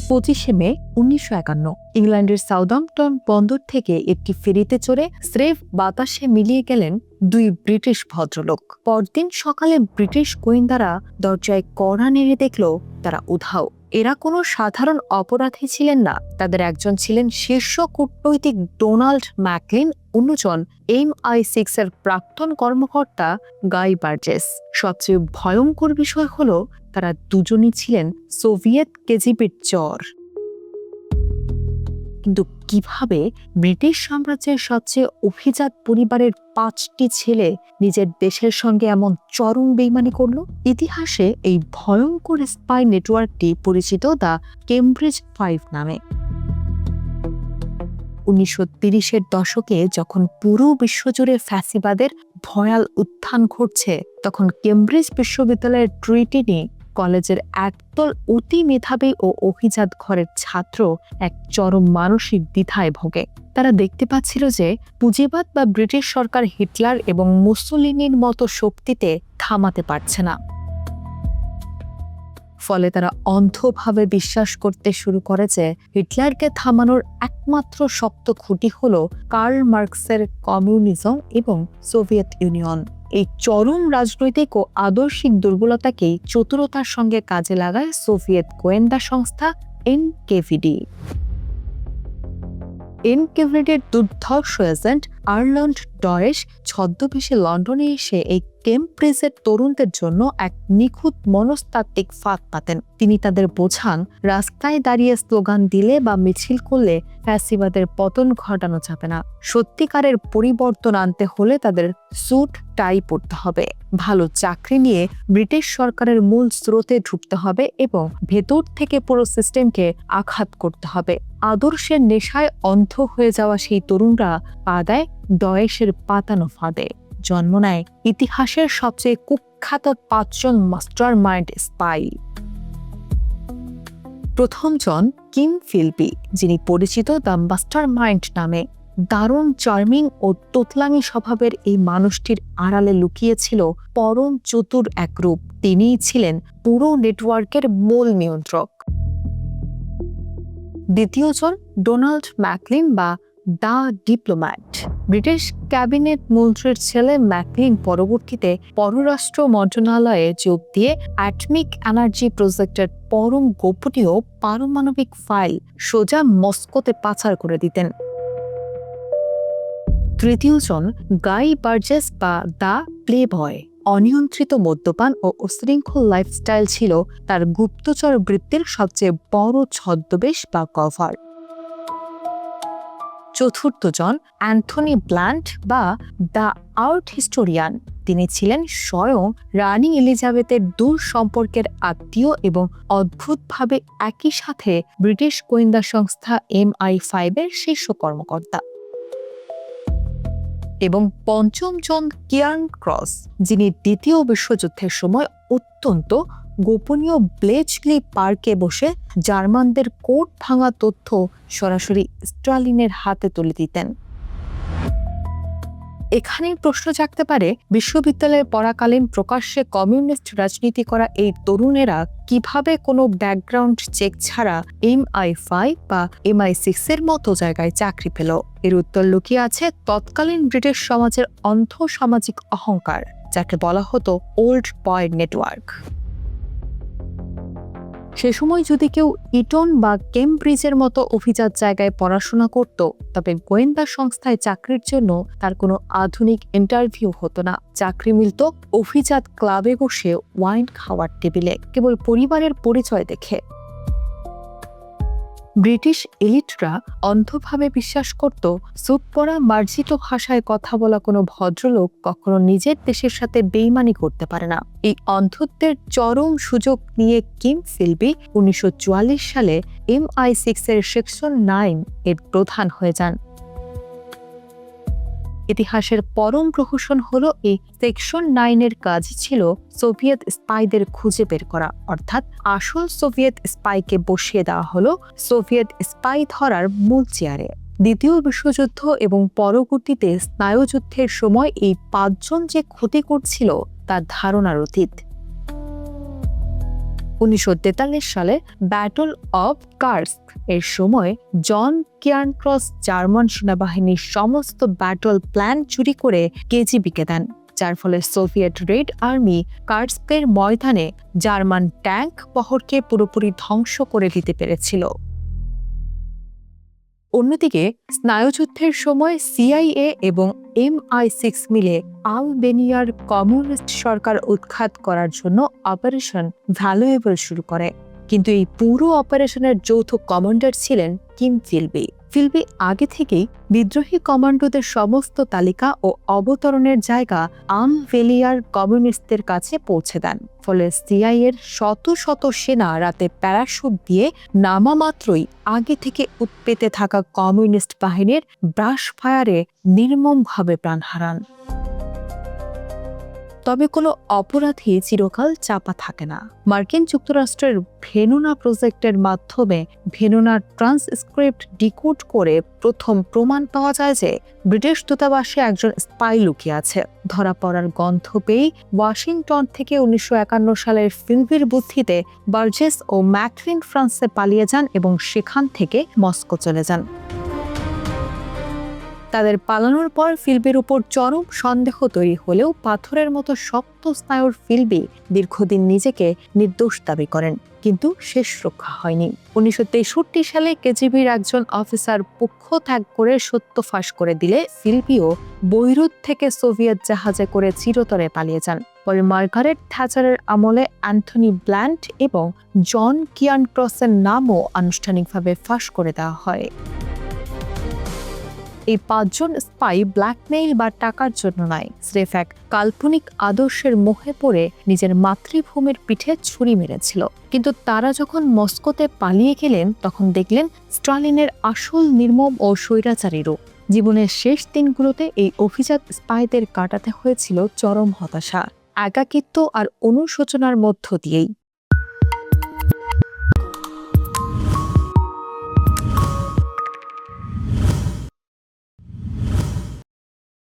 25 মে 1951 ইংল্যান্ডের সাউদাম্পটন বন্দর থেকে একটি ফেরিতে চড়ে স্রেফ বাতাসে মিলিয়ে গেলেন দুই ব্রিটিশ ভদ্রলোক। পরদিন সকালে ব্রিটিশ গোয়েন্দারা দরজায় কড়া নেড়ে দেখল তারা উধাও। এরা কোনো সাধারণ অপরাধী ছিলেন না। তাদের একজন ছিলেন শীর্ষ কূটনৈতিক ডোনাল্ড ম্যাকলিন, অন্যজন MI6 এর প্রাক্তন কর্মকর্তা গাই বার্জেস। সবচেয়ে ভয়ঙ্কর বিষয় হলো তারা দুজনই ছিলেন সোভিয়েত কেজিবির চর। কিন্তু কিভাবে ব্রিটিশ সাম্রাজ্যের সবচেয়ে অভিজাত পরিবারের 5টি ছেলে নিজের দেশের সঙ্গে এমন চরম বেইমানি করল? ইতিহাসে এই ভয়ঙ্কর স্পাই নেটওয়ার্কটি পরিচিত দ্য কেমব্রিজ 5 নামে। 1930-এর দশকে যখন পুরো বিশ্বজুড়ে ফ্যাসিবাদের ভয়াল উত্থান ঘটছে, তখন কেমব্রিজ বিশ্ববিদ্যালয়ের ট্রিনিটি কলেজের একদল অতি মেধাবী ও অভিজাত ঘরের ছাত্র এক চরম মানসিক দ্বিধায় ভোগে। তারা দেখতে পাচ্ছিল যে পুঁজিবাদ বা ব্রিটিশ সরকার হিটলার এবং মুসোলিনির মতো শক্তিতে থামাতে পারছে না। ফলে তারা অন্ধভাবে বিশ্বাস করতে শুরু করে যে হিটলারকে থামানোর একমাত্র শক্ত খুঁটি হল কার্ল মার্কসের কমিউনিজম এবং সোভিয়েত ইউনিয়ন। এই চরম রাজনৈতিক ও আদর্শিক দুর্বলতাকেই চতুরতার সঙ্গে কাজে লাগায় সোভিয়েত গোয়েন্দা সংস্থা এনকেভিডি। এনকেভিডির দুর্ধর্ষ এজেন্ট আর্নল্ড ডয়েশ ছদ্মবেশে লন্ডনে এসে এই কেমব্রিজের তরুণদের জন্য এক নিখুঁত মনস্তাত্ত্বিক ফাঁদ পাতেন। তিনি তাদের বোঝান, রাস্তায় দাঁড়িয়ে স্লোগান দিলে বা মিছিল করলে ফ্যাসিবাদের পতন ঘটানো যাবে না। সত্যিকারের পরিবর্তন আনতে হলে তাদের স্যুট টাই পরতে হবে, ভালো চাকরি নিয়ে ব্রিটিশ সরকারের মূল স্রোতে ঢুকতে হবে এবং ভেতর থেকে পুরো সিস্টেমকে আঘাত করতে হবে। আদর্শের নেশায় অন্ধ হয়ে যাওয়া সেই তরুণরা পা দেয় ডয়েশের পাতানো ফাঁদে। জন্ম নেয় ইতিহাসের সবচেয়ে কুখ্যাত 5 জন মাস্টার মাইন্ড স্পাই। প্রথম জন কিম ফিলবি, যিনি পরিচিত দ্য মাস্টার মাইন্ড নামে। দারুণ চার্মিং ও তোতলামি স্বভাবের এই মানুষটির আড়ালে লুকিয়েছিল পরম চতুর এক রূপ। তিনিই ছিলেন পুরো নেটওয়ার্কের মূল নিয়ন্ত্রক। দ্বিতীয় জন ডোনাল্ড ম্যাকলিন বা দ্য ডিপ্লোম্যাট। ব্রিটিশ ক্যাবিনেট মন্ত্রীর ছেলে ম্যাকলিন পরবর্তীতে পররাষ্ট্র মন্ত্রণালয়ে যোগ দিয়ে অ্যাটমিক এনার্জি প্রজেক্টের পরম গোপনীয় পারমাণবিক ফাইল সোজা মস্কোতে পাচার করে দিতেন। তৃতীয় জন গাই বার্জেস বা দ্য প্লেবয়। অনিয়ন্ত্রিত মদ্যপান ও উশৃঙ্খল লাইফস্টাইল ছিল তার গুপ্তচর বৃত্তির সবচেয়ে বড় ছদ্মবেশ বা কভার। চতুর্থ জন অ্যান্থনি ব্ল্যান্ট বা দ্য আর্ট হিস্টোরিয়ান। তিনি ছিলেন স্বয়ং রানী এলিজাবেথের দূর সম্পর্কের আত্মীয় এবং অদ্ভুতভাবে একই সাথে ব্রিটিশ গোয়েন্দা সংস্থা MI5 এর শীর্ষ কর্মকর্তা। এবং পঞ্চম জন কিয়ার্ন ক্রস, যিনি দ্বিতীয় বিশ্বযুদ্ধের সময় অত্যন্ত গোপনীয় ব্লেচলি পার্কে বসে জার্মানদের কোড ভাঙা তথ্য সরাসরি স্টালিনের হাতে তুলে দিতেন। এখানেই প্রশ্ন জাগতে পারে, বিশ্ববিদ্যালয়ে পড়াকালীন প্রকাশ্যে কমিউনিস্ট রাজনীতি করা এই তরুণেরা কিভাবে কোনো ব্যাকগ্রাউন্ড চেক ছাড়া MI5 বা MI6 এর মতো জায়গায় চাকরি পেল? এর উত্তর লুকিয়ে আছে তৎকালীন ব্রিটিশ সমাজের অন্ধ সামাজিক অহংকার, যাকে বলা হতো ওল্ড বয় নেটওয়ার্ক। সে সময় যদি কেউ ইটন বা কেমব্রিজের মতো অভিজাত জায়গায় পড়াশোনা করত, তবে গোয়েন্দা সংস্থায় চাকরির জন্য তার কোনো আধুনিক ইন্টারভিউ হতো না। চাকরি মিলত অভিজাত ক্লাবে বসে ওয়াইন খাওয়ার টেবিলে, কেবল পরিবারের পরিচয় দেখে। ব্রিটিশ এলিটরা অন্ধভাবে বিশ্বাস করত স্যুট পরা মার্জিত ভাষায় কথা বলা কোনো ভদ্রলোক কখনো নিজের দেশের সাথে বেইমানি করতে পারে না। এই অন্ধত্বের চরম সুযোগ নিয়ে কিম ফিলবি 1944 সালে MI6 এর সেকশন 9 এর প্রধান হয়ে যান। ইতিহাসের পরম প্রহসন হলো এই সেকশন 9 এর কাজ ছিল সোভিয়েত স্পাইদের খুঁজে বের করা, অর্থাৎ আসল সোভিয়েত স্পাইকে বসিয়ে দেওয়া হলো সোভিয়েত স্পাই ধরার মূল চেয়ারে। দ্বিতীয় বিশ্বযুদ্ধ এবং পরবর্তীতে স্নায়ুযুদ্ধের সময় এই 5 জন যে ক্ষতি করছিল তার ধারণার অতীত। 1943 সালে ব্যাটল অব কার্স্ক এর সময় জন কিয়ার্নক্রস জার্মান সেনাবাহিনীর সমস্ত ব্যাটল প্ল্যান চুরি করে কেজিবিকে দেন, যার ফলে সোভিয়েত রেড আর্মি কার্স্কের ময়দানে জার্মান ট্যাঙ্ক বহরকে পুরোপুরি ধ্বংস করে দিতে পেরেছিল। অন্যদিকে স্নায়ুযুদ্ধের সময় সিআইএ এবং MI6 মিলে আলবেনিয়ার কমিউনিস্ট সরকার উৎখাত করার জন্য অপারেশন ভ্যালুয়েবল শুরু করে, কিন্তু এই পুরো অপারেশনের যৌথ কমান্ডার ছিলেন কিম ফিলবি। ফিলবি আগে থেকেই বিদ্রোহী কমান্ডোদের সমস্ত তালিকা ও অবতরণের জায়গা আলবেনিয়ার কমিউনিস্টদের কাছে পৌঁছে দেন, ফলে সিআইএর শত শত সেনা রাতে প্যারাশুট দিয়ে নামা মাত্রই আগে থেকে উৎপেতে থাকা কমিউনিস্ট বাহিনীর ব্রাশ ফায়ারে নির্মমভাবে প্রাণ হারান। তবে কোনো অপরাধী চিরকাল চাপা থাকে না। মার্কিন যুক্তরাষ্ট্রের ভেনোনা প্রজেক্টের মাধ্যমে ভেনোনার ট্রান্সক্রিপ্ট ডিকোড করে প্রথম প্রমাণ পাওয়া যায় যে ব্রিটিশ দূতাবাসে একজন স্পাই লুকিয়ে আছে। ধরা পড়ার গন্ধ পেয়ে ওয়াশিংটন থেকে 1951 সালের ফিলবির বুদ্ধিতে বার্জেস ও ম্যাকলিন ফ্রান্সে পালিয়ে যান এবং সেখান থেকে মস্কো চলে যান। তাদের পালানোর পর ফিলবির উপর চরম সন্দেহ তৈরি হলেও পাথরের মতো শক্ত স্নায়ুর ফিলবি দীর্ঘদিন নিজেকে নির্দোষ দাবি করেন, কিন্তু শেষ রক্ষা হয়নি। 1963 সালে কেজিবির একজন অফিসার পক্ষ ত্যাগ করে সত্য ফাঁস করে দিলে ফিলবিও বৈরুত থেকে সোভিয়েত জাহাজে করে চিরতরে পালিয়ে যান। পরে মার্গারেট থ্যাচারের আমলে অ্যান্থনি ব্ল্যান্ট এবং জন কিয়ার্নক্রসের নামও আনুষ্ঠানিকভাবে ফাঁস করে দেওয়া হয়। এই 5 জন স্পাই ব্ল্যাকমেইল বা টাকার জন্য নয়, স্রেফ এক কাল্পনিক আদর্শের মোহে পড়ে নিজের মাতৃভূমির পিঠে ছুরি মেরেছিল। কিন্তু তারা যখন মস্কোতে পালিয়ে গেলেন তখন দেখলেন স্টালিনের আসল নির্মম ও স্বৈরাচারী রূপ। জীবনের শেষ দিনগুলোতে এই অভিজাত স্পাইদের কাটাতে হয়েছিল চরম হতাশা, একাকিত্ব আর অনুশোচনার মধ্য দিয়েই।